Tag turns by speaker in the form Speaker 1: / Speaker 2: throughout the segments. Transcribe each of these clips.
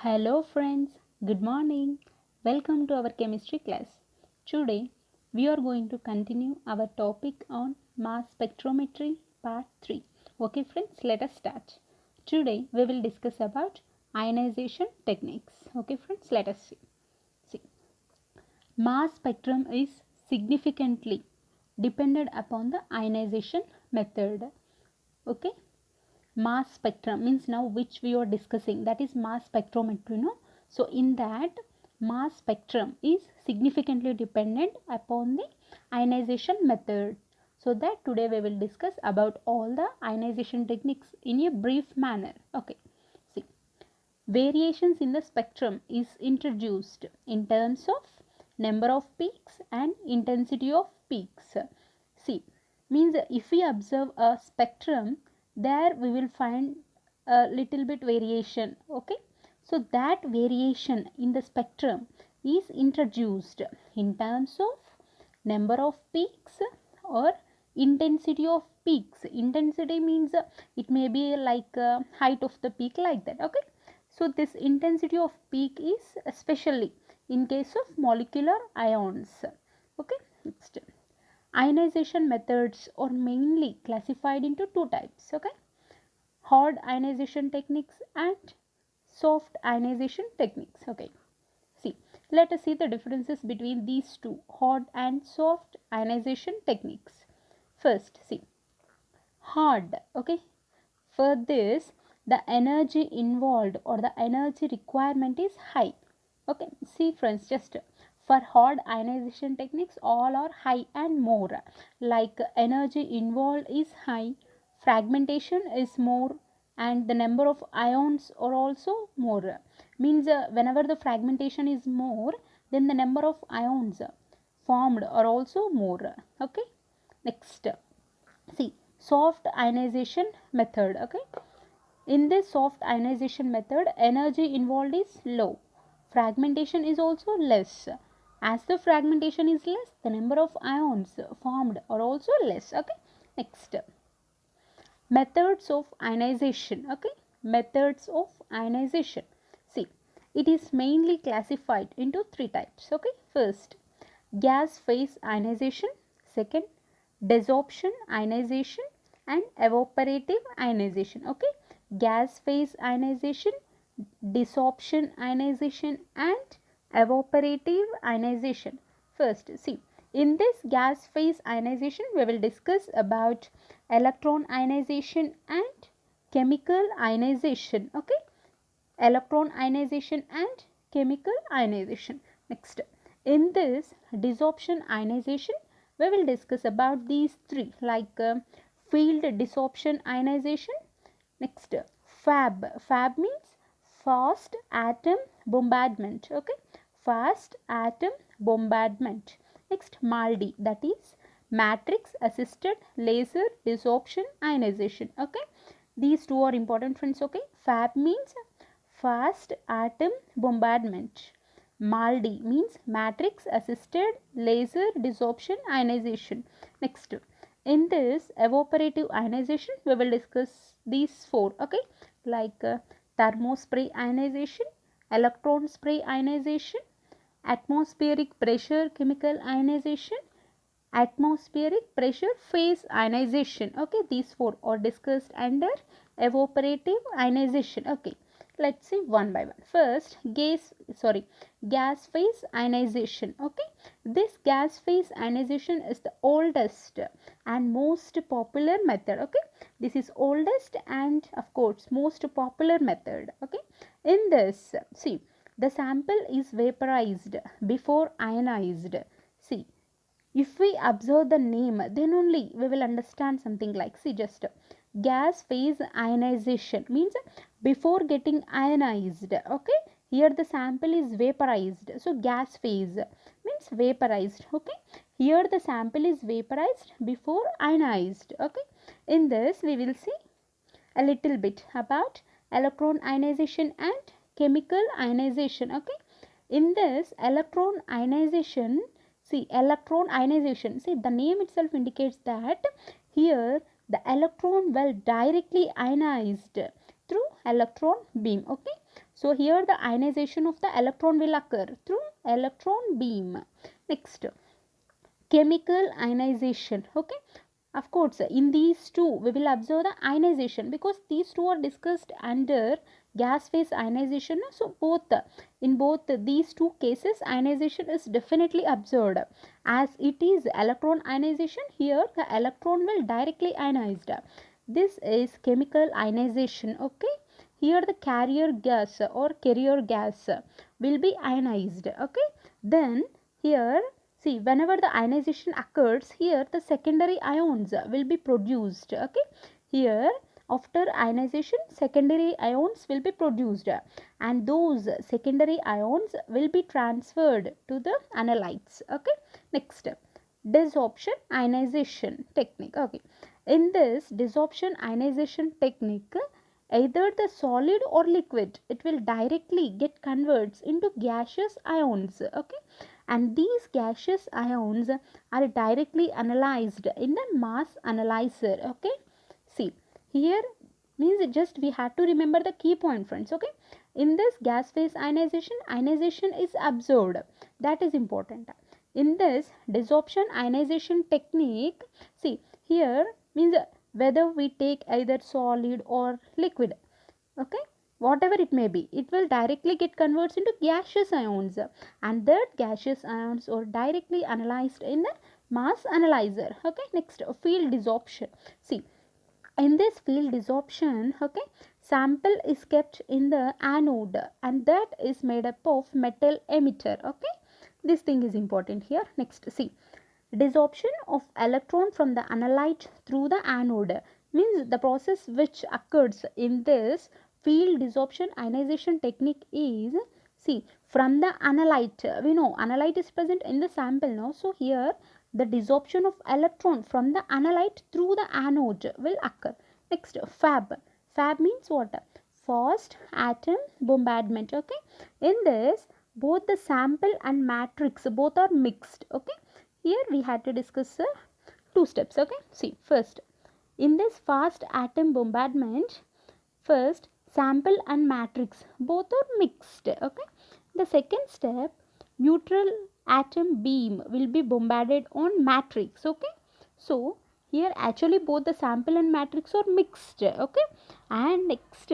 Speaker 1: Hello friends, good morning. Welcome to our chemistry class. Today we are going to continue our topic on mass spectrometry part 3. Okay friends, let us start. Today we will discuss about ionization techniques. Okay friends, let us see. Mass spectrum is significantly dependent upon the ionization method. Okay, mass spectrum means now which we are discussing, that is mass spectrometry, no? So in that, mass spectrum is significantly dependent upon the ionization method. So that today we will discuss about all the ionization techniques in a brief manner. Okay, see, variations in the spectrum is introduced in terms of number of peaks and intensity of peaks. See, means if we observe a spectrum, there we will find a little bit variation. Okay, so that variation in the spectrum is introduced in terms of number of peaks or intensity of peaks. Intensity means it may be like height of the peak, like that. Okay, so this intensity of peak is especially in case of molecular ions. Okay, next, ionization methods are mainly classified into two types. Okay, hard ionization techniques and soft ionization techniques. Okay, see, let us see the differences between these two, hard and soft ionization techniques. First, see, hard. Okay, for this, the energy involved or the energy requirement is high. Okay, see friends, just for hard ionization techniques, all are high and more. Like energy involved is high, fragmentation is more, and the number of ions are also more. Means whenever the fragmentation is more, then the number of ions formed are also more. Okay, next, see, soft ionization method. Okay, in this soft ionization method, energy involved is low, fragmentation is also less. As the fragmentation is less, the number of ions formed are also less. Okay, next, methods of ionization. Okay, methods of ionization, see, it is mainly classified into three types. Okay, first, gas phase ionization, second, desorption ionization, and evaporative ionization. Okay, gas phase ionization, desorption ionization, and evaporative ionization. First, see, in this gas phase ionization we will discuss about electron ionization and chemical ionization. Okay, electron ionization and chemical ionization. Next, in this desorption ionization we will discuss about these three, like field desorption ionization. Next, fab means fast atom bombardment. Okay, fast atom bombardment. Next, MALDI, that is matrix assisted laser desorption ionization. Okay, these two are important friends. Okay, fab means fast atom bombardment, MALDI means matrix assisted laser desorption ionization. Next, in this evaporative ionization we will discuss these four. Okay, like thermospray ionization, electron spray ionization, atmospheric pressure chemical ionization, atmospheric pressure phase ionization. Okay, these four are discussed under evaporative ionization. Okay, let's see one by one. First, gas phase ionization. Okay, this gas phase ionization is the oldest and most popular method. Okay, this is oldest and of course most popular method. Okay, in this, see, the sample is vaporized before ionized. See, if we observe the name, then only we will understand something, like, see, just gas phase ionization means before getting ionized. Okay, here the sample is vaporized, so gas phase means vaporized. Okay, here the sample is vaporized before ionized. Okay, in this we will see a little bit about electron ionization and chemical ionization. Okay, in this electron ionization, see, electron ionization, see, the name itself indicates that here the electron will directly ionized through electron beam. Okay, So here the ionization of the electron will occur through electron beam. Next, chemical ionization. Okay, of course in these two we will observe the ionization, because these two are discussed under gas phase ionization. So in both these two cases ionization is definitely observed. As it is electron ionization, here the electron will directly ionized. This is chemical ionization. Okay, here the carrier gas will be ionized. Okay, then here, see, whenever the ionization occurs, here the secondary ions will be produced. Okay, here after ionization secondary ions will be produced, and those secondary ions will be transferred to the analytes. Okay, next, desorption ionization technique. Okay, in this desorption ionization technique, either the solid or liquid, it will directly get converts into gaseous ions. Okay, and these gaseous ions are directly analyzed in the mass analyzer. Okay, see, here means just we have to remember the key point, friends. Okay, in this gas phase ionization is absorbed, that is important. In this desorption ionization technique, see, here means whether we take either solid or liquid, okay, whatever it may be, it will directly get converts into gaseous ions, and that gaseous ions are directly analyzed in the mass analyzer. Okay, next, field desorption. See, in this field desorption, okay, sample is kept in the anode, and that is made up of metal emitter. Okay, this thing is important here. Next, see, desorption of electron from the analyte through the anode means the process which occurs in this field desorption ionization technique is, see, from the analyte, we know analyte is present in the sample now, so here the desorption of electron from the analyte through the anode will occur. Next, fab means what? Fast atom bombardment. Okay, in this both the sample and matrix both are mixed. Okay, here we had to discuss two steps. Okay, see, first, in this fast atom bombardment, first sample and matrix both are mixed. Okay, the second step, neutral atom beam will be bombarded on matrix. Okay, so here actually both the sample and matrix are mixed. Okay, and next,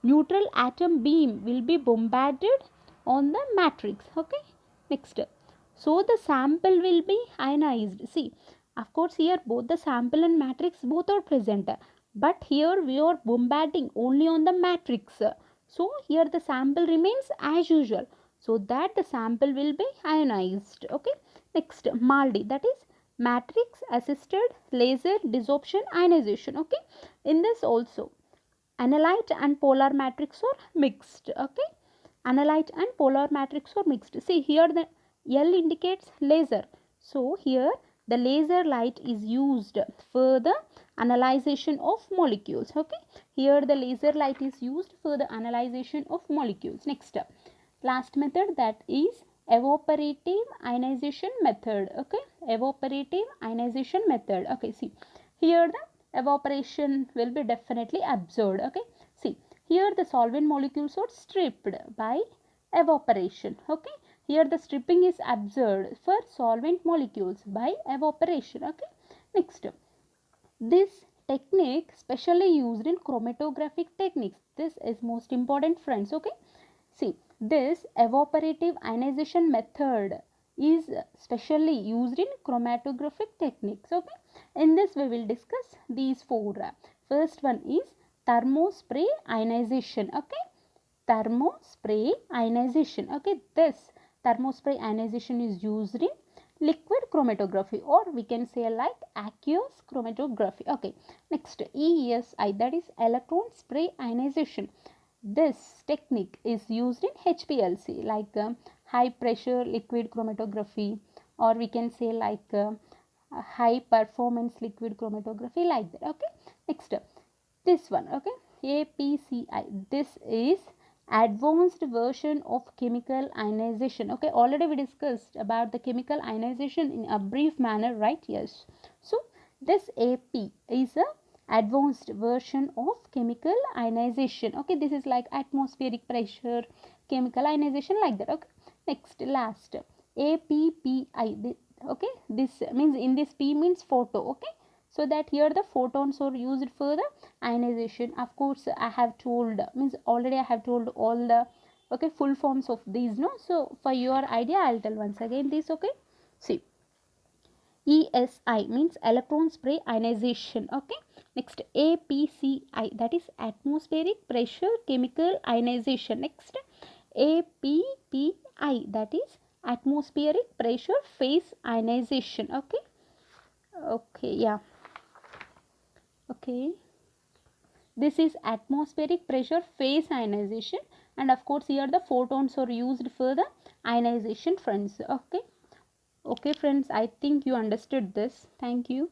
Speaker 1: neutral atom beam will be bombarded on the matrix. Okay, next, so the sample will be ionized. See, of course here both the sample and matrix both are present, but here we are bombarding only on the matrix, so here the sample remains as usual, so that the sample will be ionized. Okay, next, MALDI, that is matrix assisted laser desorption ionization. Okay, in this also analyte and polar matrix are mixed. Okay, analyte and polar matrix are mixed. See, here the L indicates laser, so here the laser light is used for the analyzation of molecules. Okay, here the laser light is used for the analyzation of molecules. Next, last method, that is evaporative ionization method. Okay, evaporative ionization method. Okay, see, here the evaporation will be definitely absorbed. Okay, see, here the solvent molecules are stripped by evaporation. Okay, here the stripping is observed for solvent molecules by evaporation. Okay, next, this technique specially used in chromatographic techniques. This is most important, friends. Okay, see, this evaporative ionization method is specially used in chromatographic techniques. Okay, in this we will discuss these four. First one is thermospray ionization. Okay, thermospray ionization. Okay, this thermospray ionization is used in liquid chromatography, or we can say like aqueous chromatography. Okay, next, ESI, that is electron spray ionization. This technique is used in HPLC, like high pressure liquid chromatography, or we can say like high performance liquid chromatography, like that. Okay, next, this one. Okay, APCI, this is advanced version of chemical ionization. Okay, already we discussed about the chemical ionization in a brief manner, right? Yes, so this AP is a advanced version of chemical ionization. Okay, this is like atmospheric pressure, chemical ionization, like that. Okay, next, last, APPI. Okay, this means, in this P means photo. Okay, so that here the photons are used for the ionization. Of course, I have told, means already I have told all the, okay, full forms of these, no? So for your idea, I'll tell once again this. Okay, see, ESI means electron spray ionization. Okay, next, APCI, that is atmospheric pressure chemical ionization. Next, APPI, that is atmospheric pressure phase ionization. Okay, okay, yeah, okay, this is atmospheric pressure phase ionization, and of course here the photons are used for the ionization, friends. Okay, okay friends, I think you understood this. Thank you.